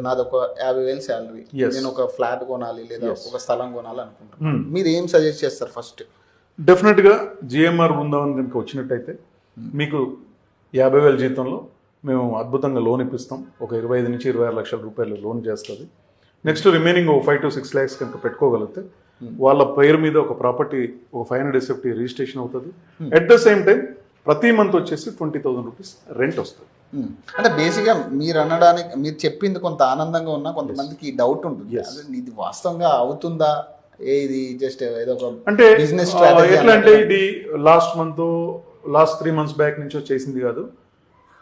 నాది ఒక 50,000 salary, Yes. నేను ఒక ఫ్లాట్ కొనాలి లేదా Yes. ఒక స్థలం కొనాలి అనుకుంటున్నాను, మీరు ఏం సజెస్ట్ చేస్తారు ఫస్ట్? డెఫినెట్గా జిఎంఆర్ బృందావన్ కనుక వచ్చినట్టయితే మీకు 50,000 జీతంలో మేము అద్భుతంగా లోన్ ఇప్పిస్తాం. ఒక 25 నుంచి 26 లక్షల రూపాయలు లోన్ చేస్తుంది. నెక్స్ట్ రిమైనింగ్ ఒక 5 to 6 lakhs కనుక పెట్టుకోగలిగితే వాళ్ళ పేరు మీద ఒక ప్రాపర్టీ ఒక 500 SFT రిజిస్ట్రేషన్ అవుతుంది. అట్ ద సేమ్ టైం ప్రతి మంత్ వచ్చేసి 20,000 రూపీస్ రెంట్ వస్తుంది. అంటే బేసిక్గా మీరు అనడానికి, మీరు చెప్పింది కొంత ఆనందంగా ఉన్నా కొంతమందికి డౌట్ ఉంటుంది, అదే ఇది వాస్తవంగా అవుతుందా, ఇది జస్ట్ ఏదో ఒక అంటే బిజినెస్ ఎట్లా అంటే ఇది లాస్ట్ 3 months బ్యాక్ నుంచి చేసింది కాదు,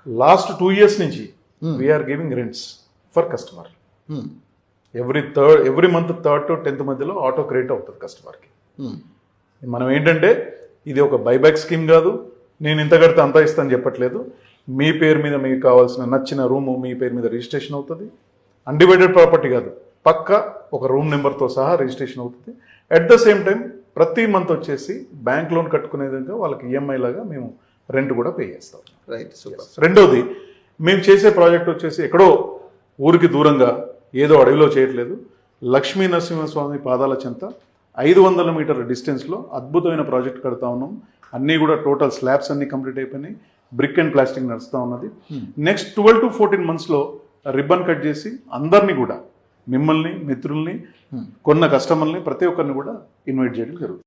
లాస్ట్ 2 years నుంచి we're giving rents for customer. Every month 3rd to 10th మధ్యలో ఆటో క్రెడిట్ అవుతుంది కస్టమర్కి. మనం ఏంటంటే ఇది ఒక బైబ్యాక్ స్కీమ్ కాదు, నేను ఇంత కడితే అంత ఇస్తాను చెప్పట్లేదు. మీ పేరు మీద మీకు కావాల్సిన నచ్చిన రూము మీ పేరు మీద రిజిస్ట్రేషన్ అవుతుంది. అన్డివైడెడ్ ప్రాపర్టీ కాదు, పక్క ఒక రూమ్ నెంబర్తో సహా రిజిస్ట్రేషన్ అవుతుంది. అట్ ద సేమ్ టైం ప్రతి మంత్ వచ్చేసి బ్యాంక్ లోన్ కట్టుకునే విధంగా వాళ్ళకి ఈఎంఐ లాగా మేము రెంట్ కూడా పే చేస్తాం. Right, super. రెండోది, మేము చేసే ప్రాజెక్ట్ వచ్చేసి ఎక్కడో ఊరికి దూరంగా ఏదో అడవిలో చేయట్లేదు. లక్ష్మీ నరసింహస్వామి పాదాల చెంత 500 మీటర్ల డిస్టెన్స్లో అద్భుతమైన ప్రాజెక్ట్ కడతా ఉన్నాం. అన్నీ కూడా టోటల్ స్లాబ్స్ అన్ని కంప్లీట్ అయిపోయినాయి. బ్రిక్ అండ్ ప్లాస్టింగ్ నడుస్తూ ఉన్నది. నెక్స్ట్ 12 to 14 monthsలో రిబ్బన్ కట్ చేసి అందరినీ కూడా, మిమ్మల్ని, మిత్రుల్ని, కొన్న కస్టమర్ని, ప్రతి ఒక్కరిని కూడా ఇన్వైట్ చేయడం జరుగుతుంది.